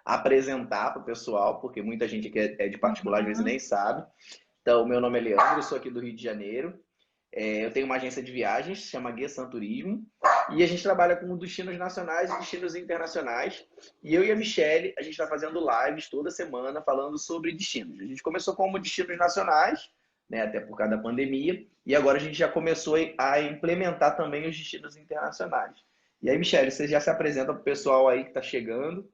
apresentar para o pessoal, porque muita gente aqui é de particular, às vezes Uhum. nem sabe. Então, meu nome é Leandro, eu sou aqui do Rio de Janeiro. Eu tenho uma agência de viagens, se chama Guia Santurismo, e a gente trabalha com destinos nacionais e destinos internacionais. E eu e a Michelle, a gente está fazendo lives toda semana falando sobre destinos. A gente começou como destinos nacionais, né, até por causa da pandemia, e agora a gente já começou a implementar também os destinos internacionais. E aí, Michelle, você já se apresenta para o pessoal aí que está chegando?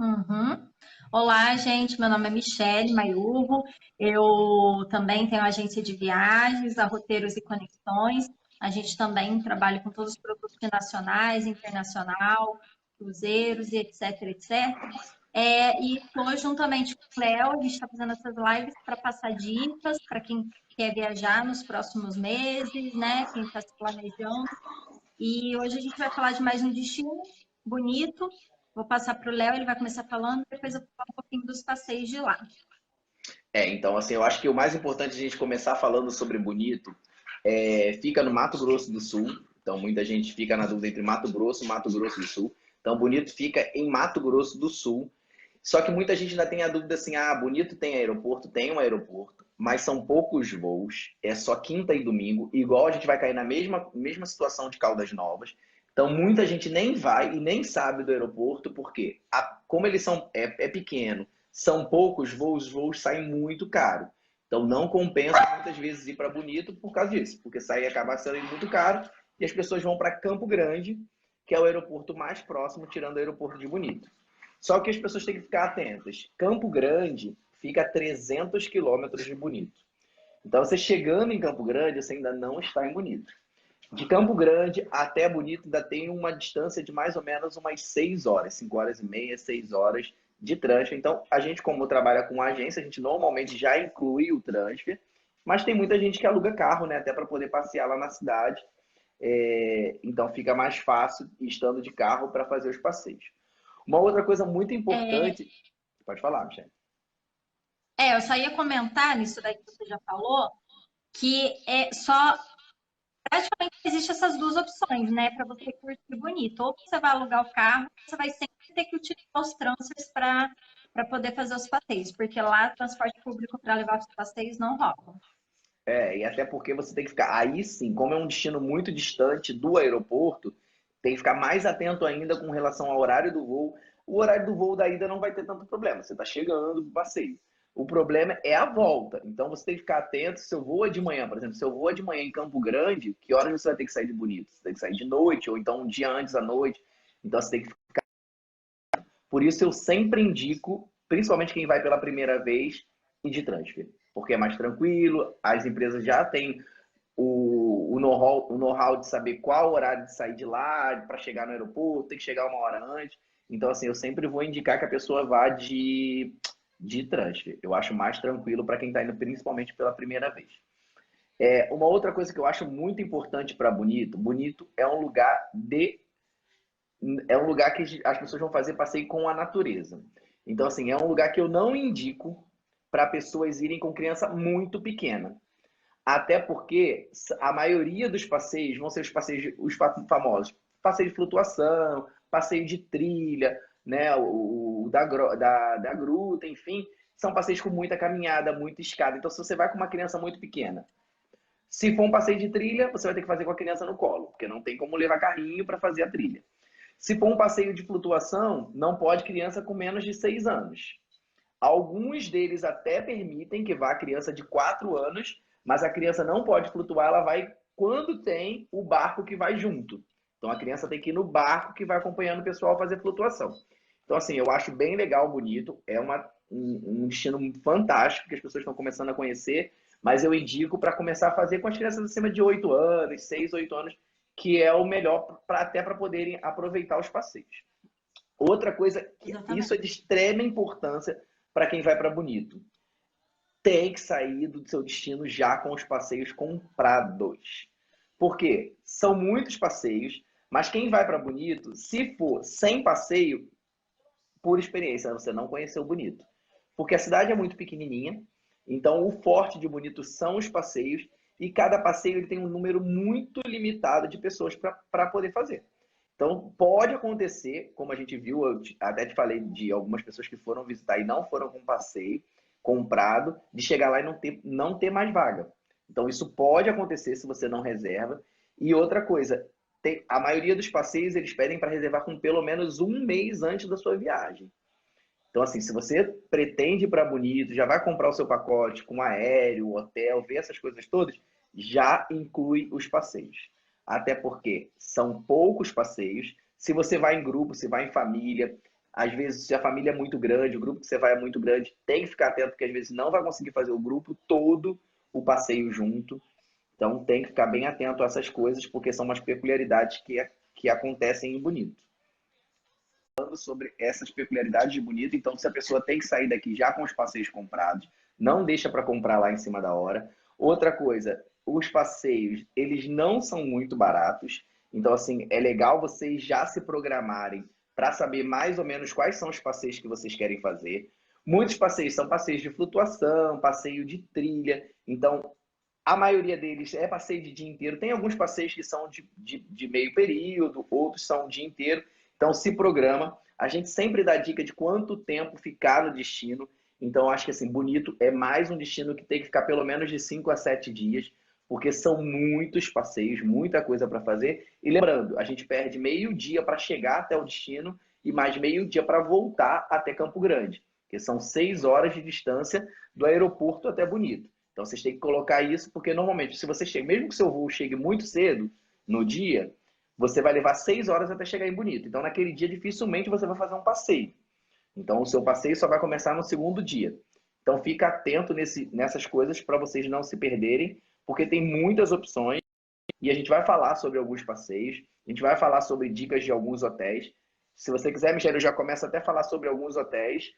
Uhum. Olá, gente. Meu nome é Michele Maiurro. Eu também tenho agência de viagens, a Roteiros e Conexões. A gente também trabalha com todos os produtos nacionais, internacional, cruzeiros e etc, etc. E estou juntamente com o Léo, a gente está fazendo essas lives para passar dicas para quem quer viajar nos próximos meses, né? Quem está se planejando. E hoje a gente vai falar de mais um destino bonito. Vou passar para o Léo, ele vai começar falando, depois eu vou falar um pouquinho dos passeios de lá. Então, assim, eu acho que o mais importante a gente começar falando sobre Bonito fica no Mato Grosso do Sul. Então, muita gente fica na dúvida entre Mato Grosso e Mato Grosso do Sul. Então, Bonito fica em Mato Grosso do Sul. Só que muita gente ainda tem a dúvida assim, Bonito tem aeroporto? Tem um aeroporto, mas são poucos voos, é só quinta e domingo, igual a gente vai cair na mesma situação de Caldas Novas. Então, muita gente nem vai e nem sabe do aeroporto, porque como eles é pequeno, são poucos voos, os voos saem muito caro. Então, não compensa muitas vezes ir para Bonito por causa disso, porque sair acaba sendo muito caro e as pessoas vão para Campo Grande, que é o aeroporto mais próximo, tirando o aeroporto de Bonito. Só que as pessoas têm que ficar atentas. Campo Grande fica a 300 quilômetros de Bonito. Então, você chegando em Campo Grande, você ainda não está em Bonito. De Campo Grande até Bonito ainda tem uma distância de mais ou menos umas 6 horas, 5 horas e meia, 6 horas de transfer. Então, a gente, como trabalha com agência, a gente normalmente já inclui o transfer, mas tem muita gente que aluga carro, né, até para poder passear lá na cidade. Então, fica mais fácil estando de carro para fazer os passeios. Uma outra coisa muito É, importante. Pode falar, Michelle. eu só ia comentar nisso daí que você já falou, que é só praticamente existe essas duas opções, né, para você curtir bonito. Ou você vai alugar o carro, ou você vai sempre ter que utilizar os transfers para poder fazer os passeios, porque lá transporte público para levar os passeios não rola. E até porque você tem que ficar. Aí sim, como é um destino muito distante do aeroporto, tem que ficar mais atento ainda com relação ao horário do voo. O horário do voo da ida não vai ter tanto problema, você está chegando do passeio. O problema é a volta. Então você tem que ficar atento. Se eu vou de manhã, por exemplo, se eu vou de manhã em Campo Grande, que horas você vai ter que sair de Bonito? Você tem que sair de noite, ou então um dia antes à noite. Então você tem que. Por isso eu sempre indico, principalmente quem vai pela primeira vez, ir de transfer. Porque é mais tranquilo, as empresas já têm o know-how de saber qual horário de sair de lá para chegar no aeroporto, tem que chegar uma hora antes. Então, assim, eu sempre vou indicar que a pessoa vá de transfer. Eu acho mais tranquilo para quem está indo principalmente pela primeira vez. Uma outra coisa que eu acho muito importante para Bonito, Bonito é um lugar que as pessoas vão fazer passeio com a natureza. Então, assim, é um lugar que eu não indico para pessoas irem com criança muito pequena. Até porque a maioria dos passeios vão ser os passeios, os famosos. Passeio de flutuação, passeio de trilha, né? Da gruta, enfim. São passeios com muita caminhada, muita escada. Então, se você vai com uma criança muito pequena, se for um passeio de trilha, você vai ter que fazer com a criança no colo, porque não tem como levar carrinho para fazer a trilha. Se for um passeio de flutuação, não pode criança com menos de 6 anos. Alguns deles até permitem que vá a criança de 4 anos, mas a criança não pode flutuar, ela vai quando tem o barco que vai junto. Então a criança tem que ir no barco que vai acompanhando o pessoal a fazer flutuação. Então, assim, eu acho bem legal, bonito. É um destino fantástico que as pessoas estão começando a conhecer, mas eu indico para começar a fazer com as crianças acima de 8 anos, 6, 8 anos, que é o melhor até para poderem aproveitar os passeios. Outra coisa, que isso é Exatamente. de extrema importância para quem vai para Bonito. Tem que sair do seu destino já com os passeios comprados. Por quê? São muitos passeios, mas quem vai para Bonito, se for sem passeio, por experiência, você não conheceu Bonito. Porque a cidade é muito pequenininha, então o forte de Bonito são os passeios, e cada passeio ele tem um número muito limitado de pessoas para poder fazer. Então, pode acontecer, como a gente viu, eu até te falei de algumas pessoas que foram visitar e não foram com passeio comprado, de chegar lá e não ter mais vaga. Então, isso pode acontecer se você não reserva. E outra coisa, a maioria dos passeios eles pedem para reservar com pelo menos um mês antes da sua viagem. Então, assim, se você pretende ir para Bonito, já vai comprar o seu pacote com aéreo, hotel, ver essas coisas todas, já inclui os passeios. Até porque são poucos passeios. Se você vai em grupo, se vai em família, às vezes, se a família é muito grande, o grupo que você vai é muito grande, tem que ficar atento, porque às vezes não vai conseguir fazer o grupo todo, o passeio junto. Então, tem que ficar bem atento a essas coisas, porque são umas peculiaridades que acontecem em Bonito. Sobre essas peculiaridades de Bonito, então se a pessoa tem que sair daqui já com os passeios comprados, não deixa para comprar lá em cima da hora. Outra coisa, os passeios, eles não são muito baratos, então assim, é legal vocês já se programarem para saber mais ou menos quais são os passeios que vocês querem fazer. Muitos passeios são passeios de flutuação, passeio de trilha, então a maioria deles é passeio de dia inteiro. Tem alguns passeios que são de meio período, outros são o dia inteiro. Então, se programa. A gente sempre dá dica de quanto tempo ficar no destino. Então, acho que assim, Bonito é mais um destino que tem que ficar pelo menos de 5 a 7 dias, porque são muitos passeios, muita coisa para fazer. E lembrando, a gente perde meio dia para chegar até o destino e mais meio dia para voltar até Campo Grande, que são 6 horas de distância do aeroporto até Bonito. Então vocês têm que colocar isso, porque normalmente, se você chega, mesmo que o seu voo chegue muito cedo no dia, você vai levar 6 horas até chegar em Bonito. Então, naquele dia, dificilmente você vai fazer um passeio. Então, o seu passeio só vai começar no segundo dia. Então, fica atento nessas coisas para vocês não se perderem, porque tem muitas opções e a gente vai falar sobre alguns passeios, a gente vai falar sobre dicas de alguns hotéis. Se você quiser, Michelle, eu já começo até a falar sobre alguns hotéis.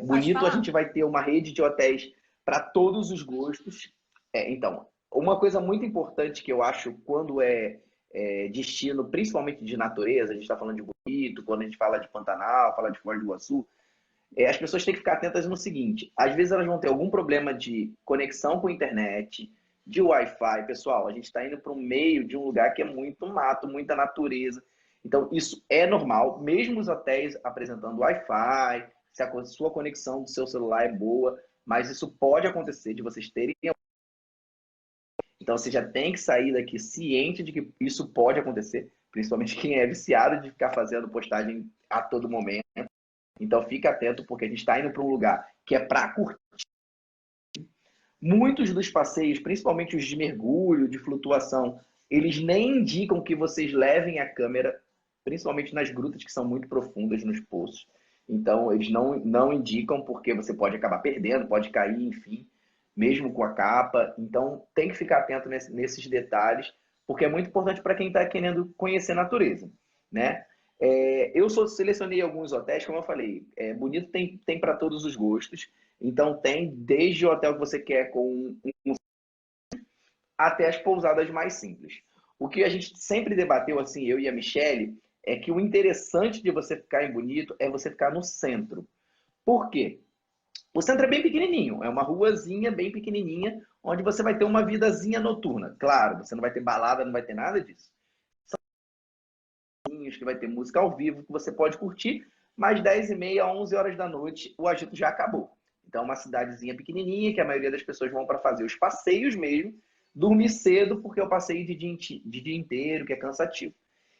Bonito, a gente vai ter uma rede de hotéis para todos os gostos. Então, uma coisa muito importante que eu acho quando destino, principalmente de natureza, a gente está falando de Bonito, quando a gente fala de Pantanal, fala de Foz do Iguaçu, as pessoas têm que ficar atentas no seguinte: às vezes elas vão ter algum problema de conexão com a internet, de Wi-Fi. Pessoal, a gente está indo para um meio de um lugar que é muito mato, muita natureza. Então, isso é normal, mesmo os hotéis apresentando Wi-Fi, se a sua conexão do seu celular é boa, mas isso pode acontecer de vocês terem. Então, você já tem que sair daqui ciente de que isso pode acontecer, principalmente quem é viciado de ficar fazendo postagem a todo momento. Então, fica atento, porque a gente está indo para um lugar que é para curtir. Muitos dos passeios, principalmente os de mergulho, de flutuação, eles nem indicam que vocês levem a câmera, principalmente nas grutas que são muito profundas, nos poços. Então, eles não indicam, porque você pode acabar perdendo, pode cair, enfim, mesmo com a capa. Então, tem que ficar atento nesses detalhes, porque é muito importante para quem está querendo conhecer a natureza, né? Eu selecionei alguns hotéis, como eu falei, Bonito tem para todos os gostos. Então, tem desde o hotel que você quer com até as pousadas mais simples. O que a gente sempre debateu, assim, eu e a Michelle, é que o interessante de você ficar em Bonito é você ficar no centro. Por quê? O centro é bem pequenininho, é uma ruazinha bem pequenininha, onde você vai ter uma vidazinha noturna. Claro, você não vai ter balada, não vai ter nada disso. Que vai ter música ao vivo que você pode curtir, mas 10h30, 11 horas da noite, o agito já acabou. Então, é uma cidadezinha pequenininha, que a maioria das pessoas vão para fazer os passeios mesmo, dormir cedo, porque é o passeio de dia inteiro, que é cansativo.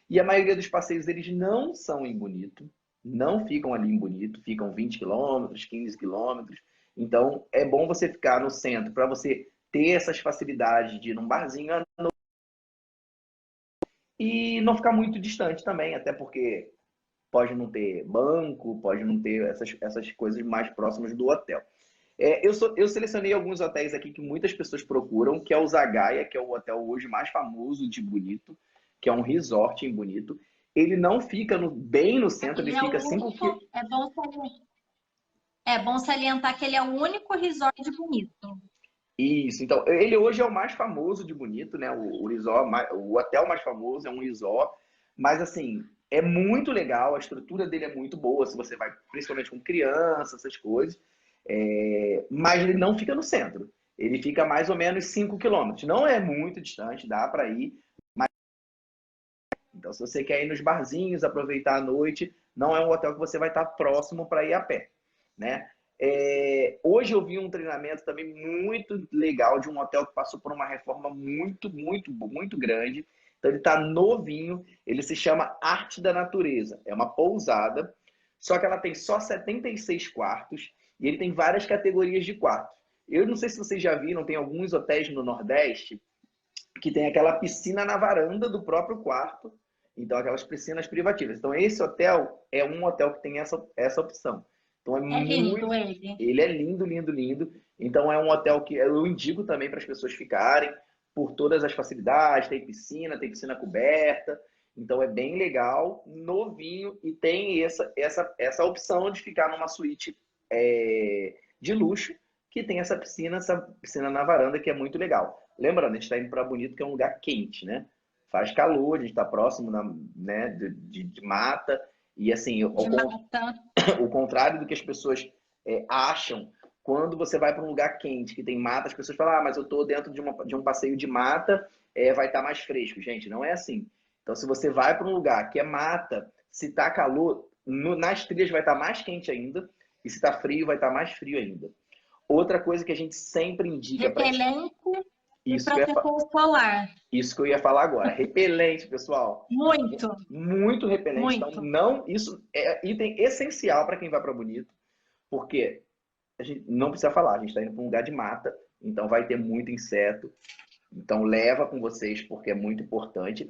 E a maioria dos passeios, eles não são em Bonito, não ficam ali em Bonito, ficam 20 quilômetros, 15 quilômetros. Então, é bom você ficar no centro, para você ter essas facilidades de ir num barzinho à noite, e não ficar muito distante também, até porque pode não ter banco, pode não ter essas coisas mais próximas do hotel. Eu selecionei alguns hotéis aqui que muitas pessoas procuram, que é o Zagaia, que é o hotel hoje mais famoso de Bonito, que é um resort em Bonito. Ele não fica bem no centro, ele fica 5 km. É bom salientar que ele é o único resort de Bonito. Isso, então, ele hoje é o mais famoso de Bonito, né? O resort, o hotel mais famoso é um resort, mas assim, é muito legal, a estrutura dele é muito boa, se você vai principalmente com criança, essas coisas, mas ele não fica no centro, ele fica mais ou menos 5 quilômetros, não é muito distante, dá para ir, mas Então, se você quer ir nos barzinhos, aproveitar a noite, não é um hotel que você vai estar próximo para ir a pé, né? Hoje eu vi um treinamento também muito legal de um hotel que passou por uma reforma muito grande. Então ele está novinho, ele se chama Arte da Natureza. É uma pousada, só que ela tem só 76 quartos e ele tem várias categorias de quartos. Eu não sei se vocês já viram, tem alguns hotéis no Nordeste que tem aquela piscina na varanda do próprio quarto, então aquelas piscinas privativas. Então esse hotel é um hotel que tem essa opção. Então É lindo ele. ele é lindo. Então é um hotel que eu indico também para as pessoas ficarem por todas as facilidades, tem piscina coberta, então é bem legal, novinho e tem essa opção de ficar numa suíte de luxo que tem essa piscina na varanda que é muito legal. Lembrando, a gente está indo para Bonito, que é um lugar quente, né? Faz calor, a gente está próximo né, de mata. E assim, De mata. o contrário do que as pessoas acham, quando você vai para um lugar quente, que tem mata, as pessoas falam, mas eu estou dentro de um passeio de mata, vai estar mais fresco. Gente, não é assim. Então, se você vai para um lugar que é mata, se está calor, nas trilhas vai estar mais quente ainda, e se está frio, vai estar mais frio ainda. Outra coisa que a gente sempre indica para Repelente e isso protetor solar. isso que eu ia falar agora. Repelente, pessoal. Muito. Muito repelente. Então, Muito. isso é item essencial para quem vai para Bonito, porque a gente não precisa falar, a gente está indo para um lugar de mata, então vai ter muito inseto. Então, leva com vocês, porque é muito importante.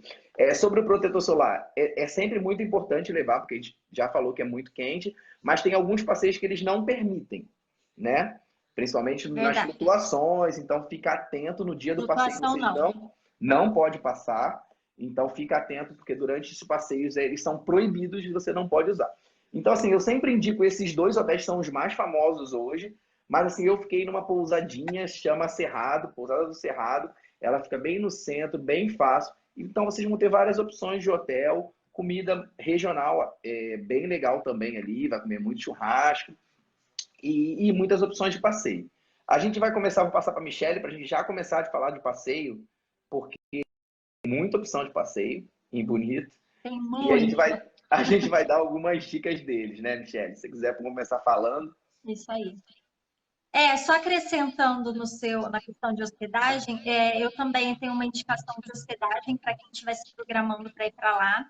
Sobre o protetor solar, é sempre muito importante levar, porque a gente já falou que é muito quente, mas tem alguns passeios que eles não permitem, né? Principalmente nas Verdade. flutuações, então fica atento no dia do passeio, Flutuação vocês não. não pode passar, então fica atento, porque durante esses passeios eles são proibidos e você não pode usar. Então, assim, eu sempre indico esses dois hotéis, são os mais famosos hoje, mas assim, eu fiquei numa pousadinha, chama Cerrado, Pousada do Cerrado, ela fica bem no centro, bem fácil, então vocês vão ter várias opções de hotel, comida regional bem legal também ali, vai comer muito churrasco, e muitas opções de passeio. A gente vai começar, vou passar para a Michelle, para a gente já começar a falar de passeio, porque tem muita opção de passeio em Bonito. Tem E muito. a gente vai dar algumas dicas deles, né, Michelle? Se você quiser começar falando. Isso aí. Só acrescentando na questão de hospedagem, eu também tenho uma indicação de hospedagem para quem estiver se programando para ir para lá.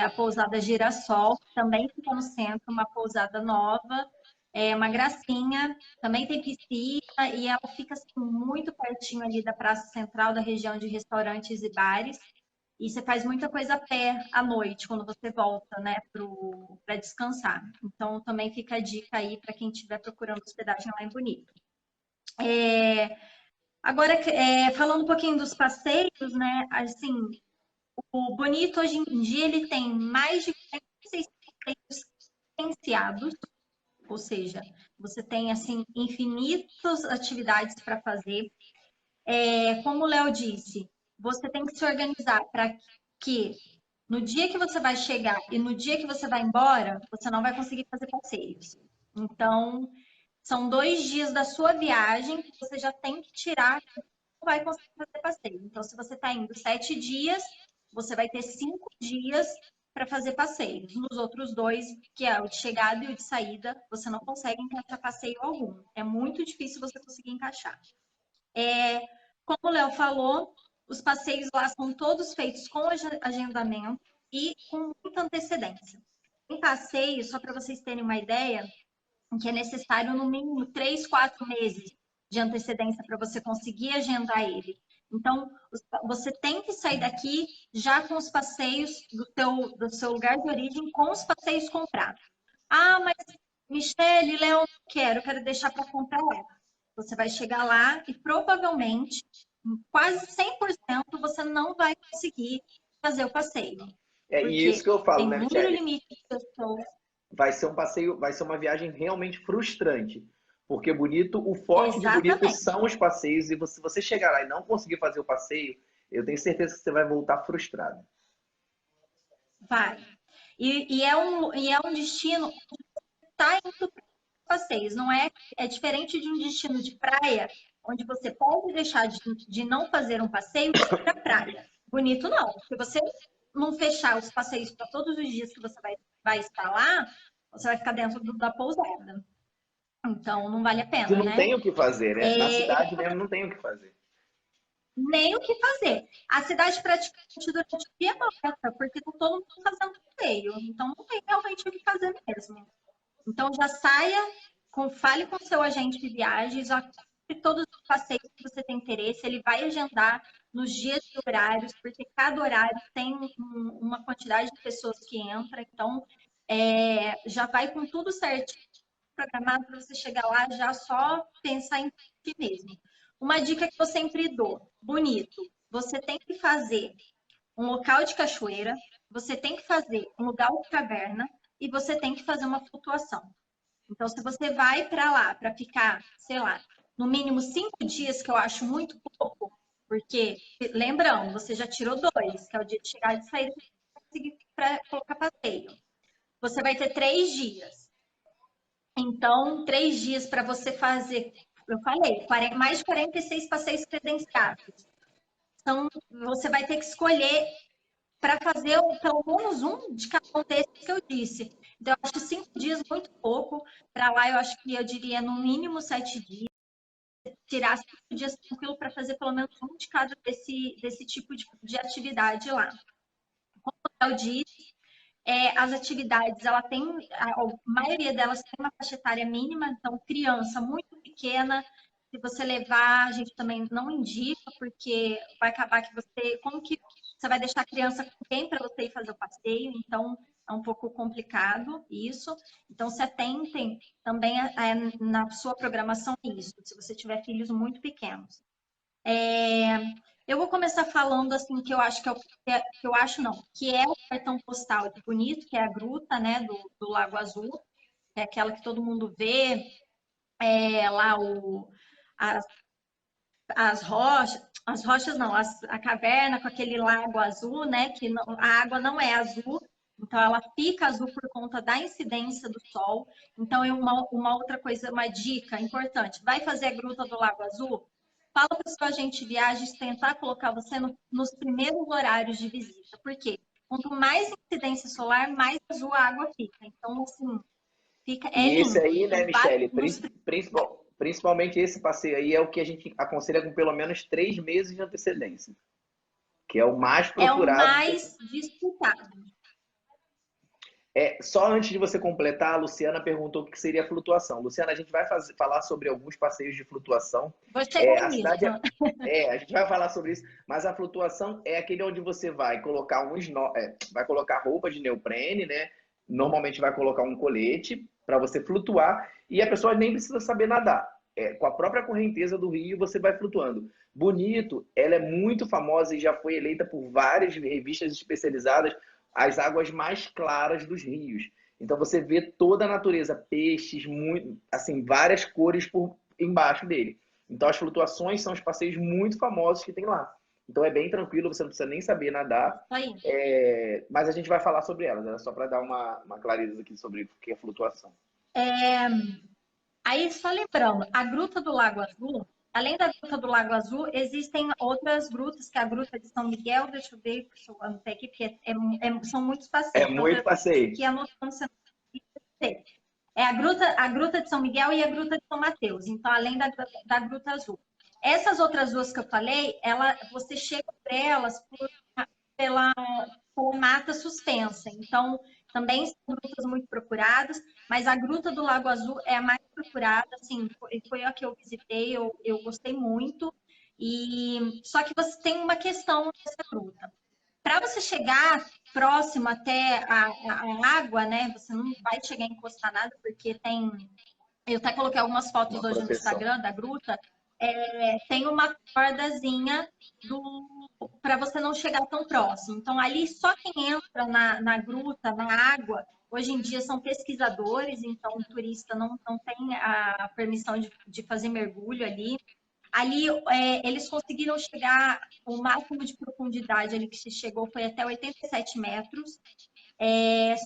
A pousada Girassol, que também fica no centro, uma pousada nova, uma gracinha, também tem piscina e ela fica assim, muito pertinho ali da Praça Central, da região de restaurantes e bares. E você faz muita coisa a pé à noite, quando você volta, né, para descansar. Então, também fica a dica aí para quem estiver procurando hospedagem lá em Bonito. Agora, falando um pouquinho dos passeios, né, assim, o Bonito, hoje em dia, ele tem mais de 46 passeios licenciados, ou seja, você tem, assim, infinitas atividades para fazer. Como o Léo disse, você tem que se organizar para que no dia que você vai chegar e no dia que você vai embora, você não vai conseguir fazer passeios. Então, são 2 dias da sua viagem que você já tem que tirar, que não vai conseguir fazer passeio. Então, se você está indo 7 dias, você vai ter 5 dias para fazer passeios. Nos outros 2, que é o de chegada e o de saída, você não consegue encaixar passeio algum. É muito difícil você conseguir encaixar. Como o Léo falou, os passeios lá são todos feitos com agendamento e com muita antecedência. Tem passeios, só para vocês terem uma ideia, que é necessário no mínimo 3, 4 meses de antecedência para você conseguir agendar ele. Então, você tem que sair daqui já com os passeios do seu lugar de origem, com os passeios comprados. Ah, mas Michele, Léo, quero deixar para comprar. Você vai chegar lá e provavelmente, quase 100%, você não vai conseguir fazer o passeio. E isso Porque que eu falo, tem né, número Michelle? limite de pessoas. Vai ser um passeio, vai ser uma viagem realmente frustrante. Porque Bonito, o forte de Bonito Exatamente. são os passeios, e se você chegar lá e não conseguir fazer o passeio, eu tenho certeza que você vai voltar frustrado. Vai. E é um destino que está indo para passeios. Não é diferente de um destino de praia, onde você pode deixar de não fazer um passeio e ir para a praia. Bonito não. Se você não fechar os passeios para todos os dias que você vai estar lá, você vai ficar dentro da pousada. Então, não vale a Se pena, não né? tem o que fazer, né? Na cidade mesmo não tem o que fazer. Nem o que fazer. A cidade praticamente durante o dia é morta, porque tá todo mundo fazendo passeio. Então, não tem realmente o que fazer mesmo. Então, já saia, fale com o seu agente de viagens, já compre todos os passeios que você tem interesse, ele vai agendar nos dias e horários, porque cada horário tem uma quantidade de pessoas que entra, então já vai com tudo certinho programado para você chegar lá já só pensar em si mesmo. Uma dica que eu sempre dou, bonito, você tem que fazer um local de cachoeira, você tem que fazer um lugar de caverna e você tem que fazer uma flutuação. Então, se você vai para lá para ficar, sei lá, no mínimo 5 dias, que eu acho muito pouco, porque, lembrando, você já tirou 2, que é o dia de chegar e de sair, para colocar passeio. Você vai ter 3 dias. Então, 3 dias para você fazer, eu falei, mais de 46 passeios credenciados. Então, você vai ter que escolher para fazer pelo menos um de cada um desses que eu disse. Então, eu acho 5 dias muito pouco. Para lá, eu acho que eu diria no mínimo 7 dias. Tirar 5 dias tranquilo para fazer pelo menos um de cada desse tipo de atividade lá. Como eu disse, as atividades, a maioria delas tem uma faixa etária mínima, então criança muito pequena, se você levar, a gente também não indica, porque vai acabar que como que você vai deixar a criança com quem para você ir fazer o passeio, então é um pouco complicado isso. Então, se atentem também na sua programação isso, se você tiver filhos muito pequenos. Eu vou começar falando assim que eu acho que eu acho não, que é o cartão postal de Bonito, que é a gruta, né, do Lago Azul, que é aquela que todo mundo vê, lá as, as rochas não, a caverna com aquele lago azul, né, que não, a água não é azul, então ela fica azul por conta da incidência do sol. Então, uma outra coisa, uma dica importante, vai fazer a gruta do Lago Azul? Fala para o seu agente de viagens tentar colocar você nos primeiros horários de visita. Por quê? Quanto mais incidência solar, mais azul a água fica. Então, assim, é E esse lindo. aí, né, Então, vai Michele, principalmente esse passeio aí é o que a gente aconselha com pelo menos 3 meses de antecedência, que é o mais é o procurado. mais disputado. Só antes de você completar, a Luciana perguntou o que seria flutuação. Luciana, a gente vai falar sobre alguns passeios de flutuação. Vou chegar A nisso. cidade a gente vai falar sobre isso, mas a flutuação é aquele onde você vai colocar vai colocar roupa de neoprene, né? Normalmente vai colocar um colete para você flutuar e a pessoa nem precisa saber nadar. Com a própria correnteza do rio você vai flutuando. Bonito, ela é muito famosa e já foi eleita por várias revistas especializadas as águas mais claras dos rios. Então você vê toda a natureza, peixes, muito, assim, várias cores por embaixo dele. Então as flutuações são os passeios muito famosos que tem lá. Então é bem tranquilo, você não precisa nem saber nadar. Aí. Mas a gente vai falar sobre elas, era só para dar uma clareza aqui sobre o que é flutuação. Aí, só lembrando, a Gruta do Lago Azul, além da Gruta do Lago Azul, existem outras grutas, que é a Gruta de São Miguel, deixa eu ver, deixa eu anotar aqui, porque são muitos É passeios. Então, muito eu passeio. aqui anotando, você não é a Gruta de São Miguel e a Gruta de São Mateus. Então, além da Gruta Azul. Essas outras duas que eu falei, você chega para elas pela mata suspensa. Então, também são grutas muito procuradas, mas a Gruta do Lago Azul é a mais procurada, assim, foi a que eu visitei, eu gostei muito. E só que você tem uma questão nessa gruta. Para você chegar próximo até a água, né? Você não vai chegar a encostar nada, porque eu até coloquei algumas fotos Uma hoje no proteção. Instagram da gruta. Tem uma cordazinha para você não chegar tão próximo. Então, ali só quem entra na gruta, na água, hoje em dia são pesquisadores, então o turista não tem a permissão de fazer mergulho ali. Ali eles conseguiram chegar, o máximo de profundidade ali que se chegou foi até 87 metros,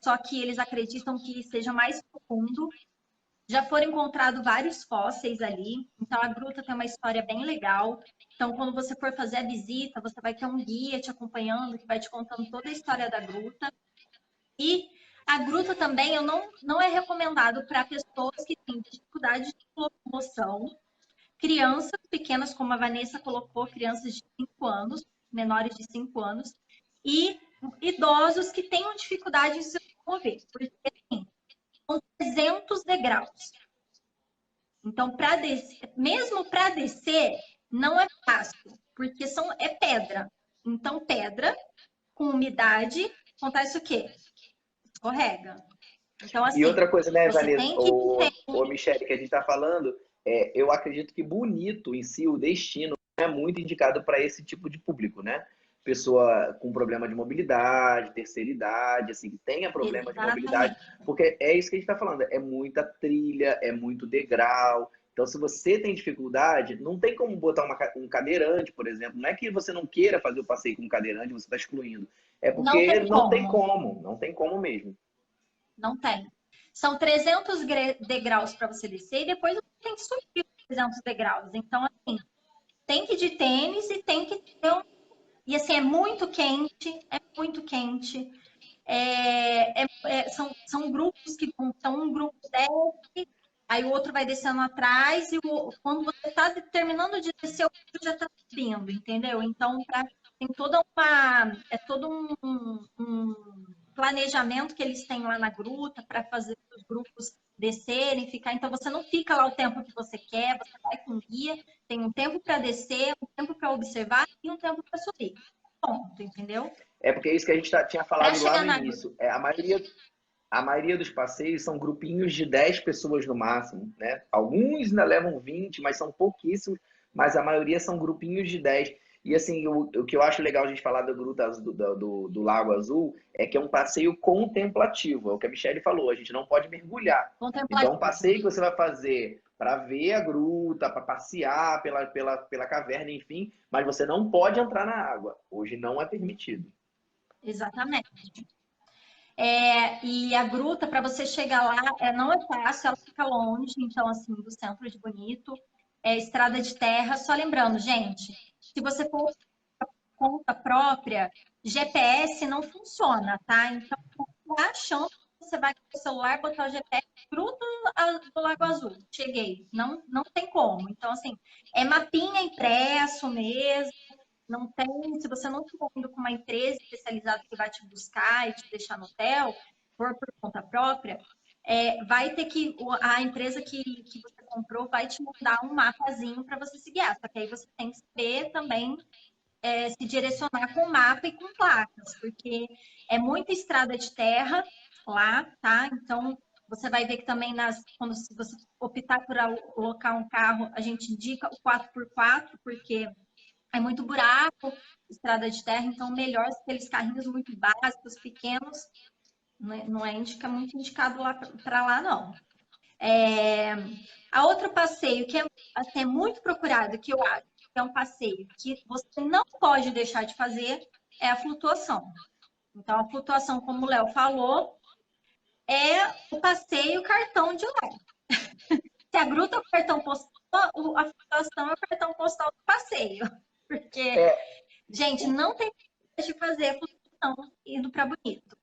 só que eles acreditam que seja mais profundo. Já foram encontrados vários fósseis ali, então a gruta tem uma história bem legal. Então, quando você for fazer a visita, você vai ter um guia te acompanhando, que vai te contando toda a história da gruta. E a gruta também não é recomendado para pessoas que têm dificuldade de locomoção, crianças pequenas, como a Vanessa colocou, crianças de 5 anos, menores de 5 anos, e idosos que tenham dificuldade em se locomover, porque assim, são 300 degraus. Então, para descer, mesmo para descer, não é fácil, porque é pedra. Então, pedra com umidade, acontece o quê? Escorrega. Então, E assim, outra coisa, né, você Vanessa, tem que ter. Michele, que a gente está falando, eu acredito que Bonito em si, o destino, é muito indicado para esse tipo de público, né? Pessoa com problema de mobilidade, terceira idade, assim, que tenha problema de mobilidade, Exatamente. porque é isso que a gente está falando, é muita trilha, é muito degrau. Então, se você tem dificuldade, não tem como botar um cadeirante, por exemplo. Não é que você não queira fazer o passeio com um cadeirante, você está excluindo. É Não porque tem como. não tem como mesmo. Não tem. São 300 degraus para você descer e depois você tem que subir os 300 degraus. Então, assim, tem que ir de tênis e tem que ter um. E assim, é muito quente, é muito quente. São grupos que vão, então um grupo desce, aí o outro vai descendo atrás, e quando você está terminando de descer, o outro já está subindo, entendeu? Então, tem toda uma. É todo um planejamento que eles têm lá na gruta para fazer os grupos descerem, ficar. Então, você não fica lá o tempo que você quer, você vai com guia, tem um tempo para descer, um tempo para observar e um tempo para subir. Ponto, entendeu? É porque é isso que a gente tinha Para falado lá chegar no na gruta. início. A maioria dos passeios são grupinhos de 10 pessoas no máximo, né? Alguns ainda levam 20, mas são pouquíssimos, mas a maioria são grupinhos de 10. E assim, o que eu acho legal a gente falar da Gruta do Lago Azul é que é um passeio contemplativo, é o que a Michelle falou, a gente não pode mergulhar. Então, é um Contemplativo. passeio que você vai fazer para ver a gruta, para passear pela caverna, enfim, mas você não pode entrar na água. Hoje não é permitido. Exatamente. E a gruta, para você chegar lá, não é fácil, ela fica longe, então, assim, do centro de Bonito. É estrada de terra. Só lembrando, gente, se você for por conta própria, GPS não funciona, tá? Então, não tá achando que você vai com o celular botar o GPS gruta do Lago Azul. Cheguei. Não, não tem como. Então, assim, é mapinha impresso mesmo. Não tem, se você não estiver indo com uma empresa especializada que vai te buscar e te deixar no hotel, por conta própria, vai ter que, a empresa que você comprou vai te mandar um mapazinho para você se guiar. Só que aí você tem que saber também se direcionar com mapa e com placas, porque é muita estrada de terra lá, tá? Então, você vai ver que também quando se você optar por alocar um carro, a gente indica o 4x4, porque é muito buraco, estrada de terra, então melhor aqueles carrinhos muito básicos, pequenos, não é muito indicado lá para lá, não. A outro passeio que assim, é muito procurado, que eu acho que é um passeio que você não pode deixar de fazer, é a flutuação. Então, a flutuação, como o Léo falou, é o passeio cartão de lá. Se a gruta é o cartão postal, a flutuação é o cartão postal do passeio. Porque É, gente, não tem de fazer a função indo para Bonito.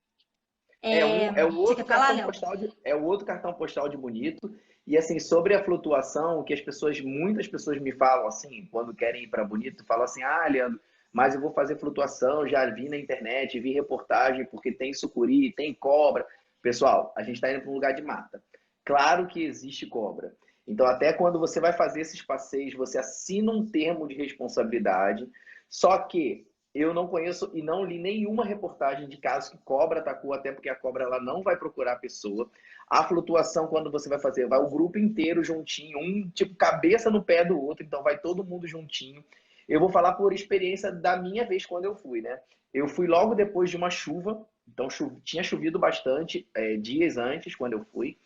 É o Você outro quer falar, cartão Léo? postal é o outro cartão postal de Bonito. E assim, sobre a flutuação, que muitas pessoas me falam assim, quando querem ir para Bonito, falam assim: "Ah, Leandro, mas eu vou fazer flutuação, já vi na internet, vi reportagem, porque tem sucuri, tem cobra". Pessoal, a gente está indo para um lugar de mata. Claro que existe cobra. Então, até quando você vai fazer esses passeios, você assina um termo de responsabilidade. Só que eu não conheço e não li nenhuma reportagem de casos que cobra atacou, até porque a cobra ela não vai procurar a pessoa. A flutuação, quando você vai fazer, vai o grupo inteiro juntinho, um tipo cabeça no pé do outro, então vai todo mundo juntinho. Eu vou falar por experiência da minha vez quando eu fui, né? Eu fui logo depois de uma chuva, então tinha chovido bastante dias antes, quando eu fui.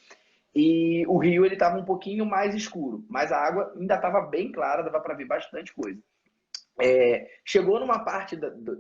E o rio ele estava um pouquinho mais escuro, mas a água ainda estava bem clara, dava para ver bastante coisa. Chegou numa parte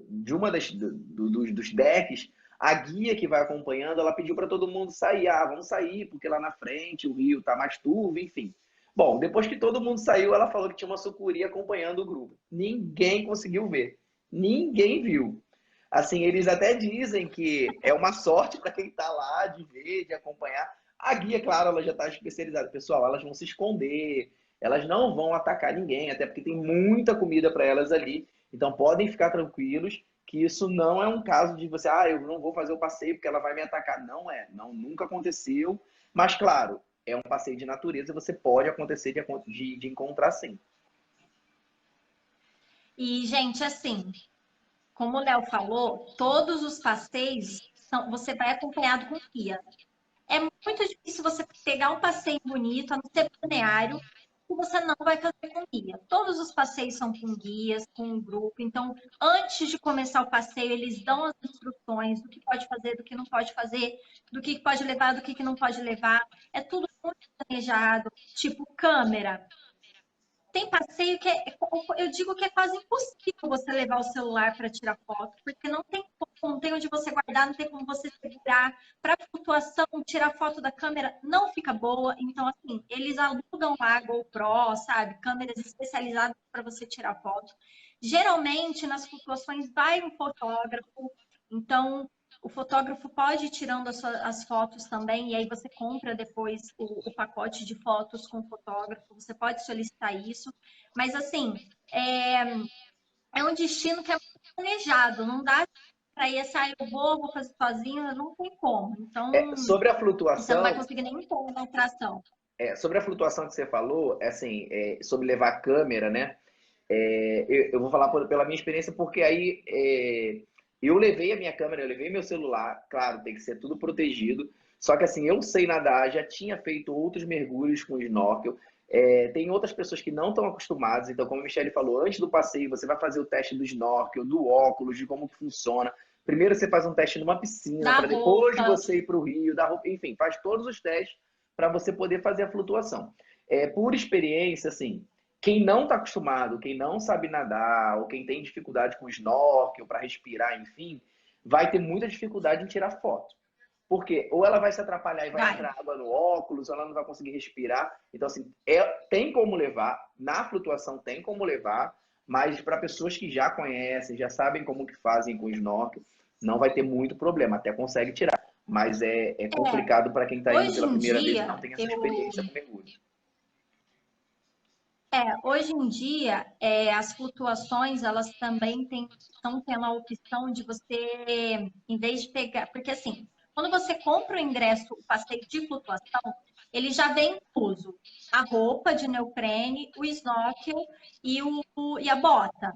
de uma dos decks, A guia que vai acompanhando, ela pediu para todo mundo sair. Ah, vamos sair, porque lá na frente o rio tá mais turvo, enfim. Bom, depois que todo mundo saiu, ela falou que tinha uma sucuri acompanhando o grupo. Ninguém conseguiu ver. Ninguém viu. Assim, eles até dizem que é uma sorte para quem está lá de ver, de acompanhar. A guia, claro, ela já está especializada. Pessoal, elas vão se esconder, elas não vão atacar ninguém, até porque tem muita comida para elas ali. Então podem ficar tranquilos que isso não é um caso de você, ah, eu não vou fazer o passeio porque ela vai me atacar. Não é, não, nunca aconteceu. Mas, claro, é um passeio de natureza, você pode acontecer de encontrar sim. E, gente, assim, como o Léo falou, todos os passeios você vai acompanhado com guia. É muito difícil você pegar um passeio bonito, a não ser balneário, que você não vai fazer com guia. Todos os passeios são com guias, com um grupo. Então, antes de começar o passeio, eles dão as instruções do que pode fazer, do que não pode fazer, do que pode levar, do que não pode levar. É tudo muito planejado, tipo câmera. Tem passeio que eu digo que é quase impossível você levar o celular para tirar foto, porque não tem como, não tem onde você guardar, não tem como você segurar. Para flutuação, tirar foto da câmera não fica boa. Então, assim, eles alugam lá GoPro, sabe? Câmeras especializadas para você tirar foto. Geralmente, nas flutuações, vai um fotógrafo. Então, o fotógrafo pode ir tirando as fotos também, e aí você compra depois o pacote de fotos com o fotógrafo, você pode solicitar isso, mas assim, é um destino que é planejado, não dá para ir assim, eu vou fazer sozinho, não tem como. Então, Sobre a você não vai flutuação, conseguir nem pôr na atração. sobre a flutuação que você falou, assim, sobre levar a câmera, né? Eu vou falar pela minha experiência, porque aí eu levei a minha câmera, eu levei meu celular, claro, tem que ser tudo protegido. Só que assim, eu sei nadar, já tinha feito outros mergulhos com snorkel. Tem outras pessoas que não estão acostumadas, então, como a Michelle falou, antes do passeio, você vai fazer o teste do snorkel, do óculos, de como que funciona. Primeiro você faz um teste numa piscina, Da para depois roupa, você ir para o rio, da roupa, enfim, faz todos os testes para você poder fazer a flutuação. Por experiência, assim, quem não está acostumado, quem não sabe nadar, ou quem tem dificuldade com snorkel para respirar, enfim, vai ter muita dificuldade em tirar foto. Porque ou ela vai se atrapalhar e vai vai. entrar água no óculos, ou ela não vai conseguir respirar. Então, assim, tem como levar, na flutuação tem como levar, mas para pessoas que já conhecem, já sabem como que fazem com snorkel, não vai ter muito problema, até consegue tirar. Mas é complicado para quem está indo Hoje pela em primeira vez e não dia, tem essa experiência com mergulho. hoje em dia, as flutuações, elas também estão tendo a opção de você, em vez de pegar, porque assim, quando você compra o ingresso, o passeio de flutuação, ele já vem incluso a roupa de neoprene, o snorkel e a bota,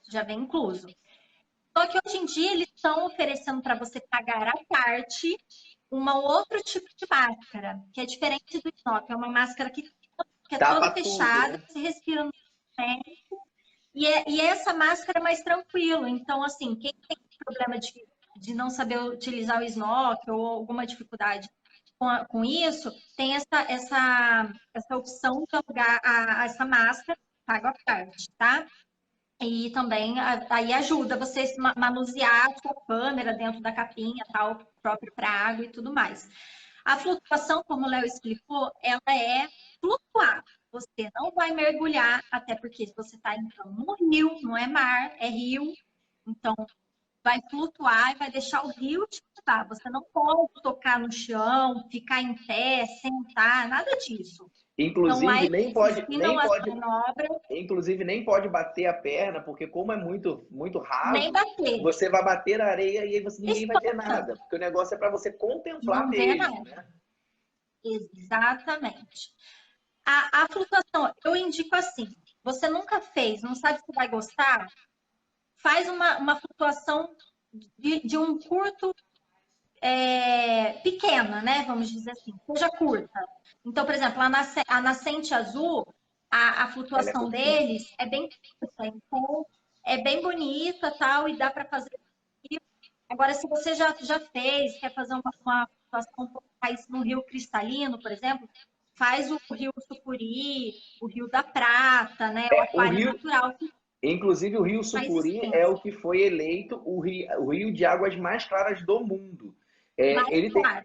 já vem incluso. Só que hoje em dia eles estão oferecendo para você pagar à parte um outro tipo de máscara, que é diferente do snorkel, é uma máscara que é toda Tapa tudo, fechada, né? você respira no pé, e essa máscara é mais tranquilo. Então, assim, quem tem problema de não saber utilizar o snorkel ou alguma dificuldade com isso, tem essa opção de alugar essa máscara, paga à parte, tá? E também aí ajuda você a manusear a sua câmera dentro da capinha, tal, próprio para água e tudo mais. A flutuação, como o Léo explicou, ela é flutuar. Você não vai mergulhar, até porque você está entrando no rio, não é mar, é rio. Então, vai flutuar e vai deixar o rio te levar. Você não pode tocar no chão, ficar em pé, sentar, nada disso. Então, lá Inclusive, eles nem pode, ensinam nem as pode, manobras, inclusive nem pode bater a perna, porque como é muito, muito nem raso, bater. você vai bater na areia e aí ninguém vai ver Espanta, nada, porque o negócio é para você contemplar não vê mesmo, nada. né? Exatamente. A flutuação, eu indico assim: você nunca fez, não sabe se vai gostar, faz uma flutuação de um curto pequena, né? Vamos dizer assim, seja curta. Então, por exemplo, a nascente azul, a Ela é flutuação curtinha. deles é bem curta, então é bem bonita tal, e dá para fazer. Agora, se você já fez, quer fazer uma flutuação um pouco mais no Rio Cristalino, por exemplo, faz o Rio Sucuri, o Rio da Prata, né? O O Aquário Rio, Natural. Inclusive, o Rio Mas Sucuri sim, é o que foi eleito o rio de águas mais claras do mundo. mais Ele tem, clara.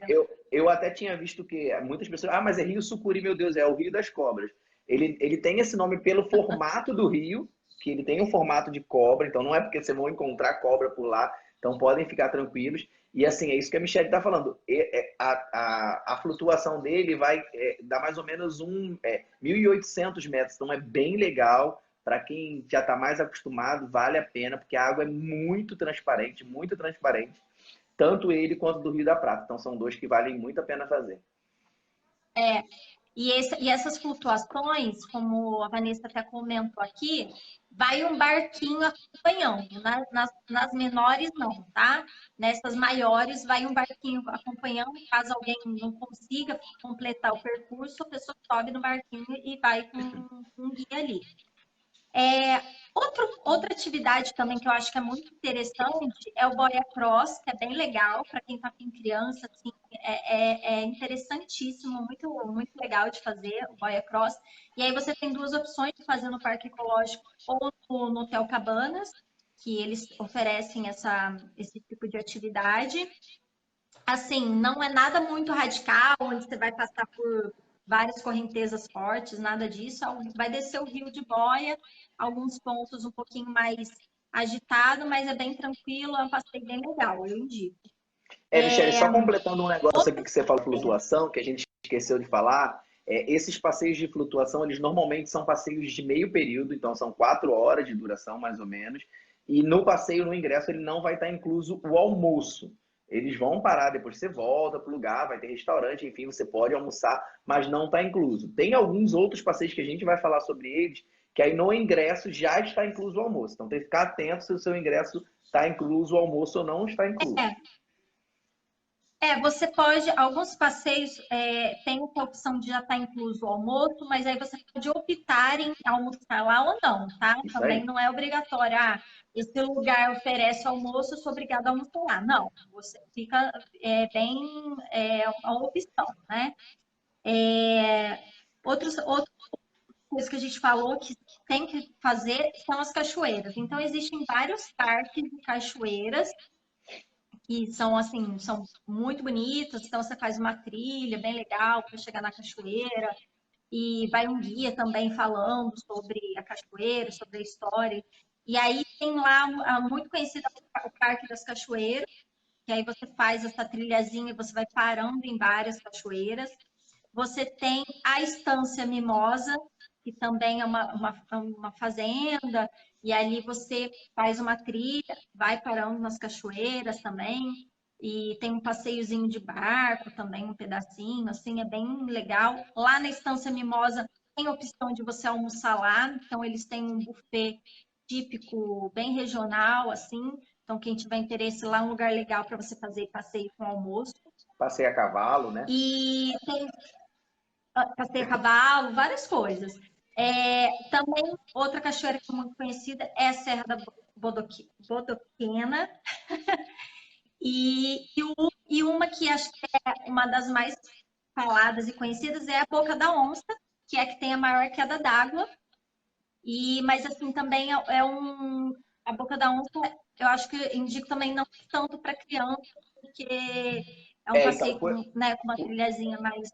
eu até tinha visto que muitas pessoas, mas é Rio Sucuri, meu Deus, é o Rio das Cobras. Ele tem esse nome pelo formato do rio, que ele tem um formato de cobra, então não é porque vocês vão encontrar cobra por lá, então podem ficar tranquilos. E assim, é isso que a Michelle está falando. A flutuação dele vai dar mais ou menos 1.800 metros, então é bem legal. Para quem já está mais acostumado, vale a pena, porque a água é muito transparente, tanto ele quanto do Rio da Prata. Então são dois que valem muito a pena fazer. É, e essas flutuações, como a Vanessa até comentou aqui, vai um barquinho acompanhando. Nas menores, não, tá? Nessas maiores, vai um barquinho acompanhando. Caso alguém não consiga completar o percurso, a pessoa sobe no barquinho e vai com um guia ali. Outra atividade também que eu acho que é muito interessante é o boia cross, que é bem legal para quem está com criança, assim, é interessantíssimo, muito legal de fazer o boia cross. E aí você tem duas opções de fazer no Parque Ecológico ou no Hotel Cabanas, que eles oferecem esse tipo de atividade. Assim, não é nada muito radical, onde você vai passar por várias correntezas fortes, nada disso. Vai descer o rio de boia, alguns pontos um pouquinho mais agitado, mas é bem tranquilo, é um passeio bem legal, eu indico. Michele, só completando um negócio aqui Outra que você fala flutuação, que a gente esqueceu de falar, esses passeios de flutuação, eles normalmente são passeios de meio período, então são 4 horas de duração, mais ou menos, e no passeio, no ingresso, ele não vai estar incluso o almoço. Eles vão parar, depois você volta para o lugar, vai ter restaurante, enfim, você pode almoçar, mas não está incluso. Tem alguns outros passeios que a gente vai falar sobre eles, que aí no ingresso já está incluso o almoço. Então tem que ficar atento se o seu ingresso está incluso o almoço ou não está incluso. Você pode, alguns passeios tem a opção de já estar incluso o almoço, mas aí você pode optar em almoçar lá ou não, tá? Isso Também aí. não é obrigatório. Esse lugar oferece almoço, eu sou obrigado a almoçar lá. Não, você fica bem uma opção, né? Outra coisa que a gente falou que tem que fazer são as cachoeiras. Então, existem vários parques de cachoeiras que são assim, são muito bonitas, então você faz uma trilha bem legal para chegar na cachoeira e vai um guia também falando sobre a cachoeira, sobre a história. E aí tem lá muito conhecido o Parque das Cachoeiras, que aí você faz essa trilhazinha e você vai parando em várias cachoeiras. Você tem a Estância Mimosa, que também é uma fazenda, e ali você faz uma trilha, vai parando nas cachoeiras também, e tem um passeiozinho de barco também, um pedacinho, assim, é bem legal. Lá na Estância Mimosa tem a opção de você almoçar lá, então eles têm um buffet típico, bem regional, assim, então quem tiver interesse lá é um lugar legal para você fazer passeio com almoço. Passei a cavalo, né? E tem passeio a cavalo, várias coisas. Também, outra cachoeira que é muito conhecida é a Serra da Bodoquena. E uma que acho que é uma das mais faladas e conhecidas é a Boca da Onça, que é a que tem a maior queda d'água. Mas assim, também a Boca da Onça, eu acho que indico também não tanto para criança, porque é um Então, passeio com uma trilhazinha mais.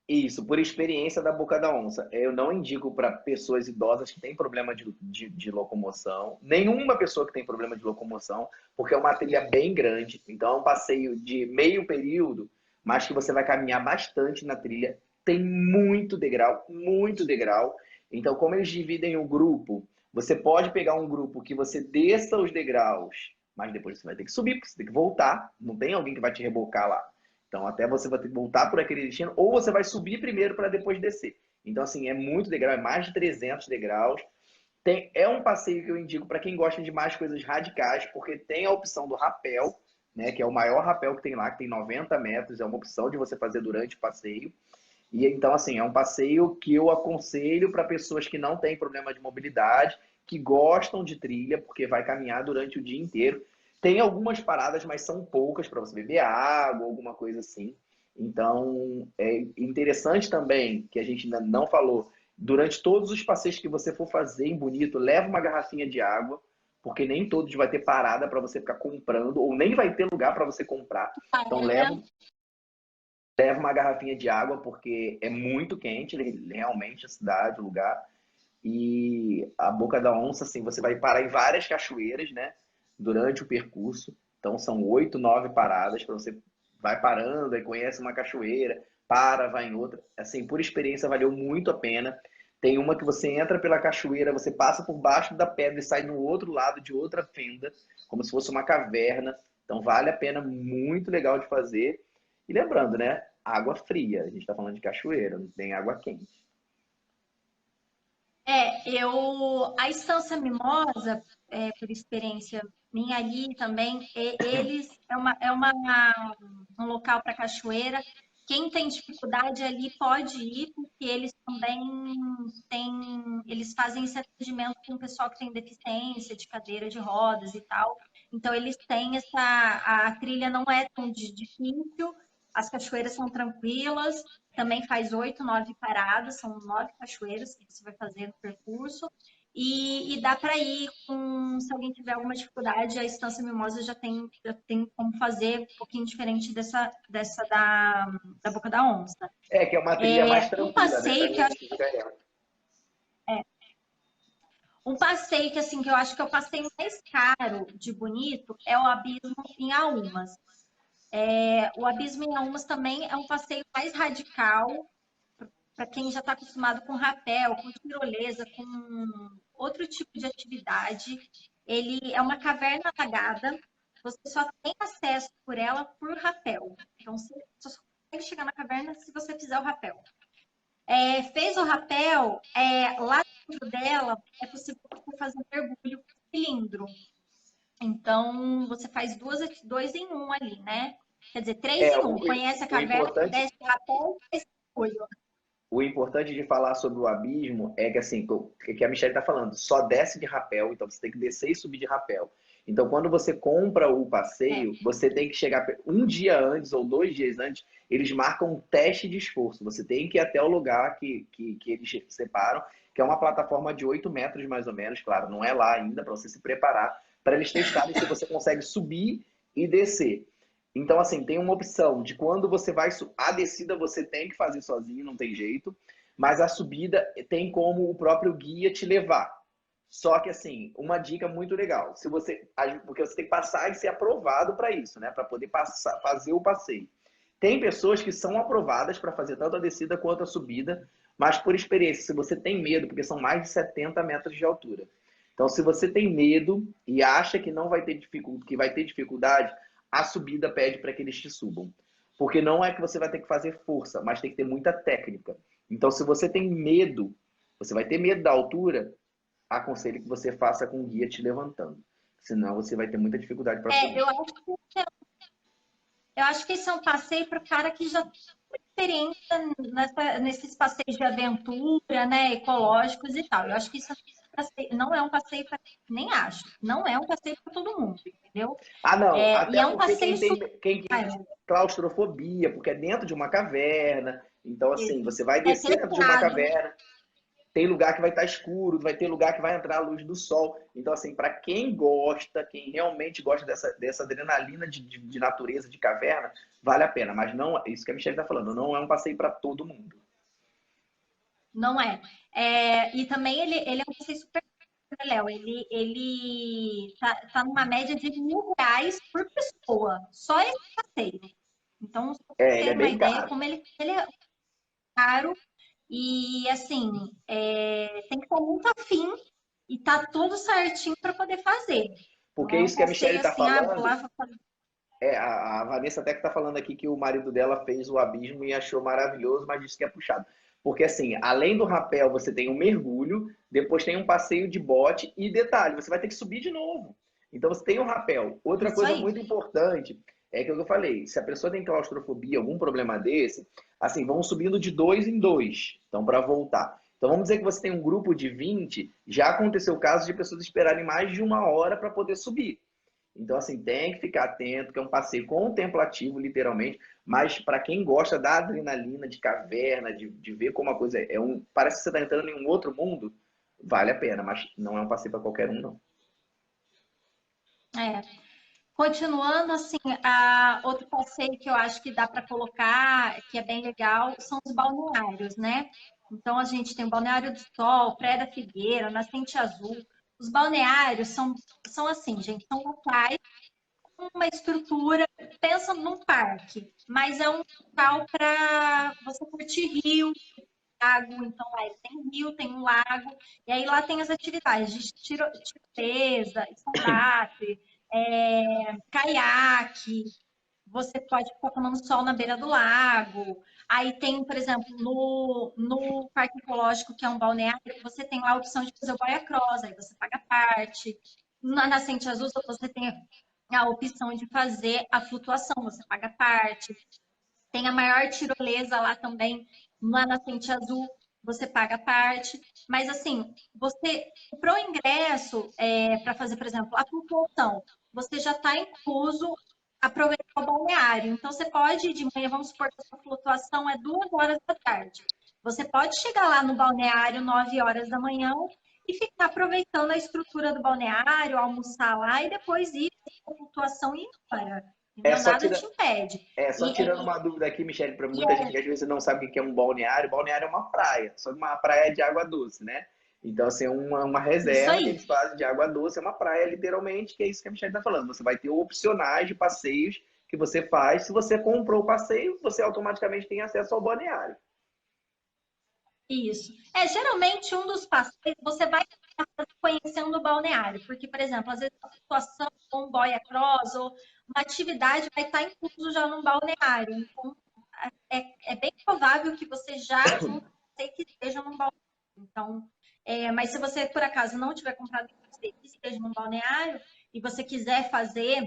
isso, por experiência da Boca da Onça. Eu não indico para pessoas idosas que têm problema de locomoção, nenhuma pessoa que tem problema de locomoção, porque é uma trilha bem grande. Então, é um passeio de meio período, mas que você vai caminhar bastante na trilha. Tem muito degrau, muito degrau. Então, como eles dividem o grupo, você pode pegar um grupo que você desça os degraus, mas depois você vai ter que subir, porque você tem que voltar. Não tem alguém que vai te rebocar lá. Então, até você vai ter que voltar por aquele destino, ou você vai subir primeiro para depois descer. Então, assim, é muito degrau, é mais de 300 degraus. É um passeio que eu indico para quem gosta de mais coisas radicais, porque tem a opção do rapel, né, que é o maior rapel que tem lá, que tem 90 metros, é uma opção de você fazer durante o passeio. E então, assim, é um passeio que eu aconselho para pessoas que não têm problema de mobilidade, que gostam de trilha, porque vai caminhar durante o dia inteiro. Tem algumas paradas, mas são poucas para você beber água, alguma coisa assim. Então, é interessante também, que a gente ainda não falou, Durante todos os passeios que você for fazer em Bonito, leva uma garrafinha de água, porque nem todos vai ter parada para você ficar comprando, ou nem vai ter lugar para você comprar. Então leva uma garrafinha de água, porque é muito quente, realmente, a cidade, o lugar. E a Boca da Onça, assim, você vai parar em várias cachoeiras, né? Durante o percurso. Então são 8, 9 paradas para você vai parando, aí conhece uma cachoeira, para, vai em outra. Assim, por experiência valeu muito a pena. Tem uma que você entra pela cachoeira, você passa por baixo da pedra e sai no outro lado de outra fenda, como se fosse uma caverna. Então vale a pena, muito legal de fazer. E lembrando, né? Água fria. A gente está falando de cachoeira, não tem água quente. A Estância Mimosa, por experiência minha ali também, eles um local para cachoeira. Quem tem dificuldade ali pode ir, porque eles também eles fazem esse atendimento com o pessoal que tem deficiência, de cadeira de rodas e tal. Então, eles têm a trilha não é tão difícil, as cachoeiras são tranquilas, também faz 8, 9 paradas, são 9 cachoeiras que você vai fazer no percurso. E dá para ir se alguém tiver alguma dificuldade, a Estância Mimosa já tem como fazer um pouquinho diferente dessa da Boca da Onça. Que é uma trilha mais Um tranquila, né? Pra passeio que eu gente acho, que fica ela. um passeio que assim que eu acho que é o passeio mais caro de Bonito é o Abismo em Aumas. O Abismo em Aumas também é um passeio mais radical para quem já está acostumado com rapel, com tirolesa, com outro tipo de atividade. Ele é uma caverna alagada, você só tem acesso por ela por rapel. Então, você só consegue chegar na caverna se você fizer o rapel. Fez o rapel, lá dentro dela é possível você fazer um mergulho com cilindro. Então, você faz dois em um ali, né? Quer dizer, três É, em o, um. Conhece a o caverna, importante desce o rapel e faz mergulho. O importante de falar sobre o abismo é que, assim, que a Michelle está falando, só desce de rapel, então você tem que descer e subir de rapel. Então, quando você compra o É, passeio, você tem que chegar um dia antes ou 2 dias antes, eles marcam um teste de esforço. Você tem que ir até o lugar que eles separam, que é uma plataforma de 8 metros mais ou menos, claro, não é lá ainda, para você se preparar, para eles testarem se você consegue subir e descer. Então, assim, tem uma opção de quando você vai. A descida você tem que fazer sozinho, não tem jeito. Mas a subida tem como o próprio guia te levar. Só que, assim, uma dica muito legal. Se você, porque você tem que passar e ser aprovado para isso, né? Para poder passar, fazer o passeio. Tem pessoas que são aprovadas para fazer tanto a descida quanto a subida, mas por experiência, se você tem medo, porque são mais de 70 metros de altura. Então, se você tem medo e acha que não vai ter que vai ter dificuldade, a subida pede para que eles te subam. Porque não é que você vai ter que fazer força, mas tem que ter muita técnica. Então, se você tem medo, você vai ter medo da altura, aconselho que você faça com o guia te levantando. Senão você vai ter muita dificuldade para subir. eu acho que esse é um passeio para o cara que já tem experiência nesses passeios de aventura, né, ecológicos e tal. Eu acho que isso não é um passeio para, nem acho, não é um passeio para todo mundo, entendeu? Ah, não. E Até é um porque passeio quem tem super. claustrofobia, porque é dentro de uma caverna. Então, assim, você vai É descer dentro de uma pesado. caverna. Tem lugar que vai estar escuro, vai ter lugar que vai entrar a luz do sol. Então, assim, para quem gosta, quem realmente gosta dessa adrenalina de natureza, de caverna, vale a pena. Mas não, isso que a Michelle está falando, não é um passeio para todo mundo. Não é. E também ele é um passeio super, né, Léo. Ele tá numa média de R$ 1.000 por pessoa. Só esse passeio. Então, só pra você Ele é ter uma bem ideia caro. como ele é caro. E assim, tem que estar muito afim e tá tudo certinho para poder fazer. Não Porque é um isso que a Michelle passeio está assim, vou falando, lá, vou fazer. a Vanessa até que está falando aqui que o marido dela fez o abismo e achou maravilhoso, mas disse que é puxado. Porque assim, além do rapel, você tem um mergulho, depois tem um passeio de bote e detalhe, você vai ter que subir de novo. Então você tem o rapel. Outra Isso coisa aí. muito importante é que eu falei, se a pessoa tem claustrofobia, algum problema desse, assim, vão subindo de 2 em 2. Então, para voltar. Então, vamos dizer que você tem um grupo de 20, já aconteceu o caso de pessoas esperarem mais de 1 hora para poder subir. Então, assim, tem que ficar atento, que é um passeio contemplativo, literalmente, mas para quem gosta da adrenalina, de caverna, de ver como a coisa parece que você está entrando em um outro mundo, vale a pena, mas não é um passeio para qualquer um, não. É. Continuando, assim, outro passeio que eu acho que dá para colocar, que é bem legal, são os balneários, né? Então, a gente tem o Balneário do Sol, Praia da Figueira, Nascente Azul. Os balneários são assim, gente, são locais com uma estrutura, pensa num parque, mas é um local para você curtir rio, lago, então lá tem rio, tem um lago, e aí lá tem as atividades de tirolesa, stand-up, caiaque, você pode ficar tomando sol na beira do lago. Aí tem, por exemplo, no Parque Ecológico, que é um balneário, você tem lá a opção de fazer o boia cross, aí você paga parte. Na Nascente Azul, você tem a opção de fazer a flutuação, você paga parte. Tem a maior tirolesa lá também, na Nascente Azul, você paga parte. Mas, assim, você, para o ingresso, para fazer, por exemplo, a flutuação, você já está incluso aproveitar o balneário. Então, você pode ir de manhã, vamos supor que a sua flutuação é 2 horas da tarde. Você pode chegar lá no balneário 9 horas da manhã e ficar aproveitando a estrutura do balneário, almoçar lá e depois ir para a flutuação e ir embora. É Entendeu? só Nada tirar. te impede. Só E, tirando uma dúvida aqui, Michele, para e muita gente que às vezes não sabe o que é um balneário. Balneário é uma praia, só que uma praia de água doce, né? Então, assim, uma isso reserva que aí. eles fazem de água doce é uma praia, literalmente, que é isso que a Michelle está falando. Você vai ter opcionais de passeios que você faz. Se você comprou o passeio, você automaticamente tem acesso ao balneário. Isso. Geralmente um dos passeios você vai conhecendo o balneário, porque, por exemplo, às vezes a situação com um boia cross ou uma atividade vai estar incluso já no balneário. Então, é bem provável que você já tenha um passeio que esteja num balneário. Então, mas se você, por acaso, não tiver comprado um passeio que esteja num balneário e você quiser fazer,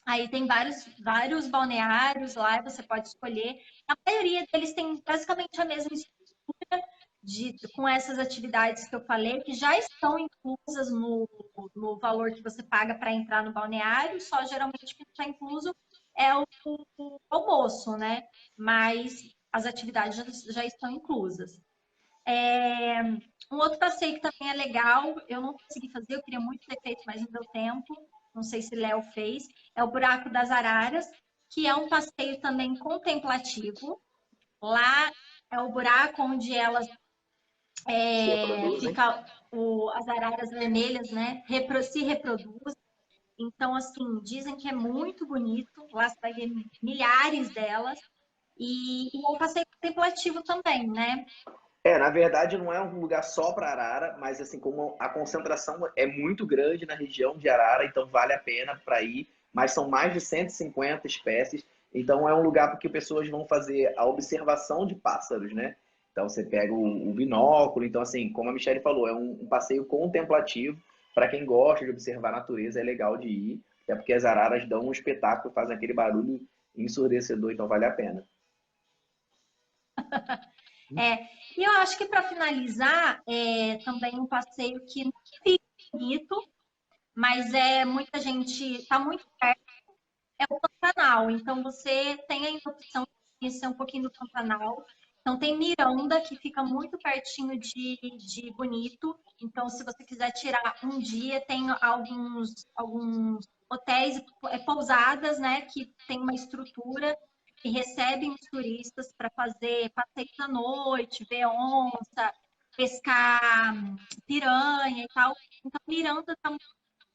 aí tem vários balneários lá, você pode escolher. A maioria deles tem basicamente a mesma com essas atividades que eu falei, que já estão inclusas no valor que você paga para entrar no balneário, só geralmente que está incluso é o almoço, né? Mas as atividades já estão inclusas. Um outro passeio que também é legal, eu não consegui fazer, eu queria muito ter feito, mas não deu tempo. Não sei se Léo fez. É o Buraco das Araras, que é um passeio também contemplativo. Lá é o buraco onde elas Se reproduzem. fica as araras vermelhas, né? Se reproduzem. Então, assim, dizem que é muito bonito. Lá você vai ver milhares delas. E é um passeio contemplativo também, né? Na verdade, não é um lugar só para arara, mas assim, como a concentração é muito grande na região de Arara, então vale a pena para ir. Mas são mais de 150 espécies, então é um lugar porque pessoas vão fazer a observação de pássaros, né? Então você pega o binóculo, então assim, como a Michelle falou, é um passeio contemplativo para quem gosta de observar a natureza, é legal de ir, até porque as araras dão um espetáculo, fazem aquele barulho ensurdecedor, então vale a pena. E eu acho que para finalizar, também um passeio que não fica bonito, mas muita gente está muito perto, é o Pantanal. Então você tem a opção de conhecer um pouquinho do Pantanal. Então tem Miranda, que fica muito pertinho de Bonito. Então, se você quiser tirar um dia, tem alguns hotéis, pousadas, né, que tem uma estrutura que recebem os turistas para fazer passeios à noite, ver onça, pescar piranha e tal. Então, Miranda está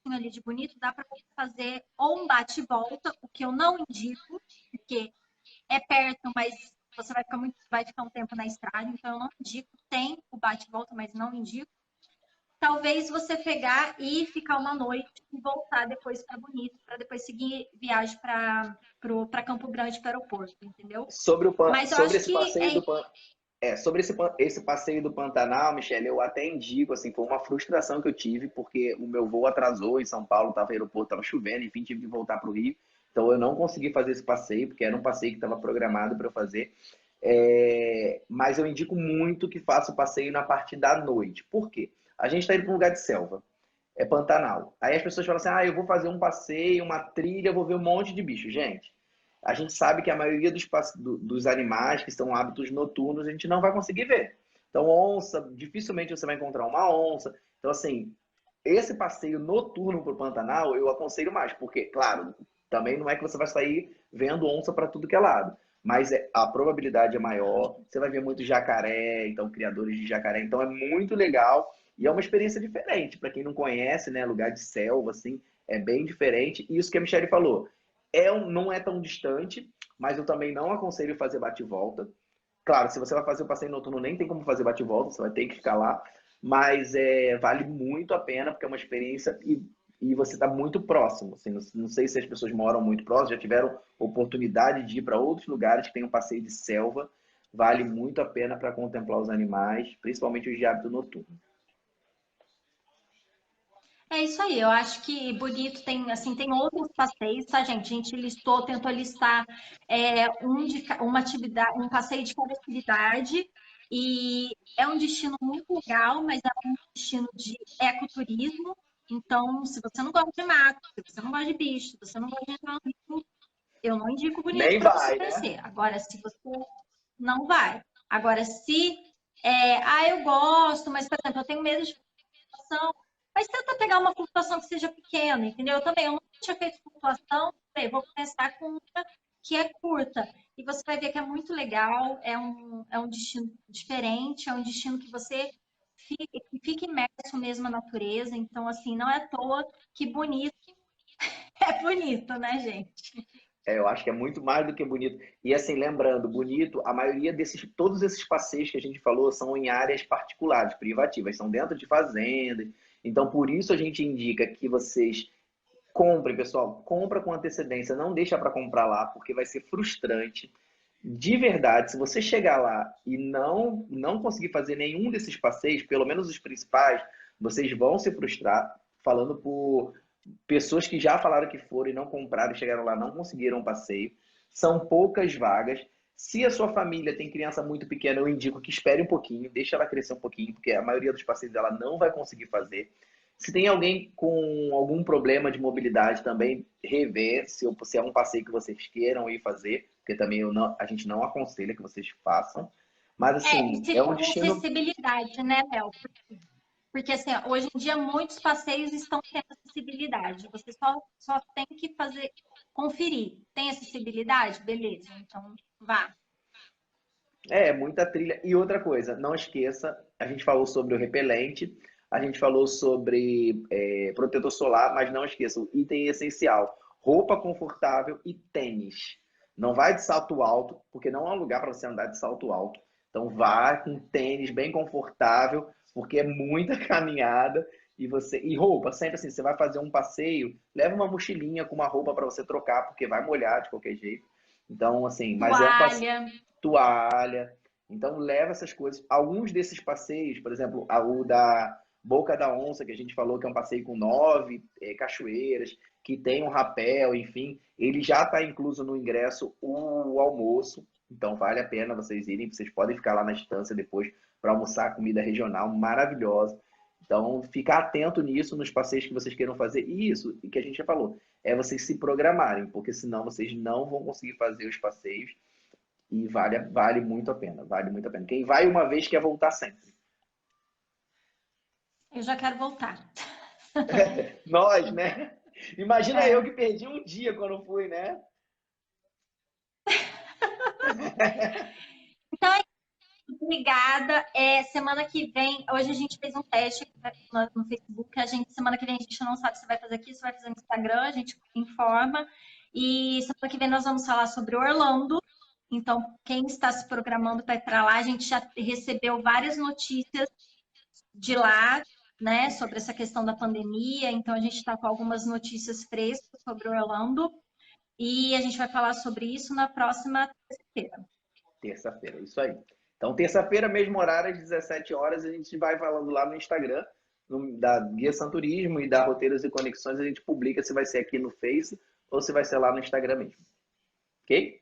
ali de Bonito, dá para fazer ou um bate e volta, o que eu não indico, porque é perto, mas você vai ficar um tempo na estrada, então eu não indico. Tem o bate e volta, mas não indico. Talvez você pegar e ficar uma noite e voltar depois para Bonito, para depois seguir viagem para Campo Grande, para o aeroporto, entendeu? Mas eu Sobre acho esse que passeio do sobre esse passeio do Pantanal, Michele, eu até indico, assim, foi uma frustração que eu tive, porque o meu voo atrasou em São Paulo, estava no aeroporto, estava chovendo, enfim, tive que voltar para o Rio. Então eu não consegui fazer esse passeio, porque era um passeio que estava programado para eu fazer. Mas eu indico muito que faça o passeio na parte da noite. Por quê? A gente está indo para um lugar de selva. é Pantanal. Aí as pessoas falam assim, eu vou fazer um passeio, uma trilha, vou ver um monte de bicho. Gente, a gente sabe que a maioria dos animais que estão hábitos noturnos, a gente não vai conseguir ver. Então, onça, dificilmente você vai encontrar uma onça. Então, assim, esse passeio noturno para o Pantanal, eu aconselho mais, porque, claro, também não é que você vai sair vendo onça para tudo que é lado, mas a probabilidade é maior, você vai ver muito jacaré, então, criadores de jacaré, então é muito legal e é uma experiência diferente. Para quem não conhece, né, lugar de selva, assim, é bem diferente. E isso que a Michelle falou, não é tão distante, mas eu também não aconselho fazer bate-volta. Claro, se você vai fazer o passeio noturno, nem tem como fazer bate-volta, você vai ter que ficar lá. Mas vale muito a pena, porque é uma experiência e você está muito próximo. Assim, não sei se as pessoas moram muito próximo, já tiveram oportunidade de ir para outros lugares que tem um passeio de selva. Vale muito a pena para contemplar os animais, principalmente os de hábito noturno. É isso aí, eu acho que Bonito tem, assim, tem outros passeios, tá, gente? A gente listou, tentou listar uma atividade, um passeio de cada atividade, e é um destino muito legal, mas é um destino de ecoturismo. Então, se você não gosta de mato, se você não gosta de bicho, se você não gosta de entrar no rio, eu não indico Bonito Nem para você vai, né? conhecer. Agora, se você não vai. Agora, se eu gosto, mas, por exemplo, eu tenho medo de flutuação, mas tenta pegar uma flutuação que seja pequena, entendeu? Eu nunca tinha feito flutuação, falei, vou começar com uma que é curta. E você vai ver que é muito legal, é um destino diferente, é um destino que você fica imerso mesmo na natureza. Então, assim, não é à toa que bonito é bonito, né, gente? Eu acho que é muito mais do que bonito. E assim, lembrando, bonito, a maioria todos esses passeios que a gente falou são em áreas particulares, privativas, são dentro de fazendas. Então, por isso a gente indica que vocês comprem, pessoal, compra com antecedência, não deixa para comprar lá, porque vai ser frustrante. De verdade, se você chegar lá e não conseguir fazer nenhum desses passeios, pelo menos os principais, vocês vão se frustrar, falando por pessoas que já falaram que foram e não compraram, chegaram lá, não conseguiram o passeio. São poucas vagas. Se a sua família tem criança muito pequena, eu indico que espere um pouquinho, deixa ela crescer um pouquinho, porque a maioria dos passeios ela não vai conseguir fazer. Se tem alguém com algum problema de mobilidade também, rever se é um passeio que vocês queiram ir fazer, porque também a gente não aconselha que vocês façam. Mas E assim, se é um tem destino. acessibilidade, né, Léo? Porque, assim, hoje em dia muitos passeios estão tendo acessibilidade. Você só tem que conferir. Tem acessibilidade? Beleza, então vá. Muita trilha. E outra coisa, não esqueça, a gente falou sobre o repelente, a gente falou sobre protetor solar, mas não esqueça, o item essencial, roupa confortável e tênis. Não vai de salto alto, porque não é um lugar para você andar de salto alto. Então vá com tênis bem confortável, porque é muita caminhada e roupa, sempre assim, você vai fazer um passeio, leva uma mochilinha com uma roupa para você trocar, porque vai molhar de qualquer jeito. Então, assim, mas é um passeio Toalha. toalha. Então leva essas coisas. Alguns desses passeios, por exemplo, o da Boca da Onça, que a gente falou que é um passeio com 9 cachoeiras, que tem um rapel, enfim, ele já está incluso no ingresso o almoço. Então vale a pena vocês irem. Vocês podem ficar lá na estância depois para almoçar comida regional maravilhosa. Então, ficar atento nisso, nos passeios que vocês queiram fazer. E isso, e que a gente já falou, é vocês se programarem, porque senão vocês não vão conseguir fazer os passeios e vale muito a pena, vale muito a pena. Quem vai uma vez quer voltar sempre. Eu já quero voltar. Nós, né? Imagina eu É. que perdi um dia quando fui, né? Então, obrigada. Semana que vem, hoje a gente fez um teste no Facebook. Semana que vem a gente não sabe se vai fazer aqui, se vai fazer no Instagram, a gente informa. E semana que vem nós vamos falar sobre Orlando. Então, quem está se programando para ir para lá, a gente já recebeu várias notícias de lá, né, sobre essa questão da pandemia. Então, a gente está com algumas notícias frescas sobre Orlando. E a gente vai falar sobre isso na próxima terça-feira. Terça-feira, isso aí. Então, terça-feira, mesmo horário, às 17 horas, a gente vai falando lá no Instagram, da Guia Santurismo e da Roteiros e Conexões, a gente publica se vai ser aqui no Face ou se vai ser lá no Instagram mesmo. Ok?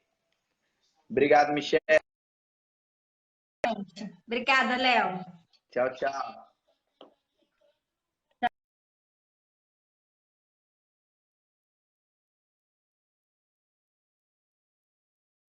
Obrigado, Michelle. Obrigada, Léo. Tchau, tchau.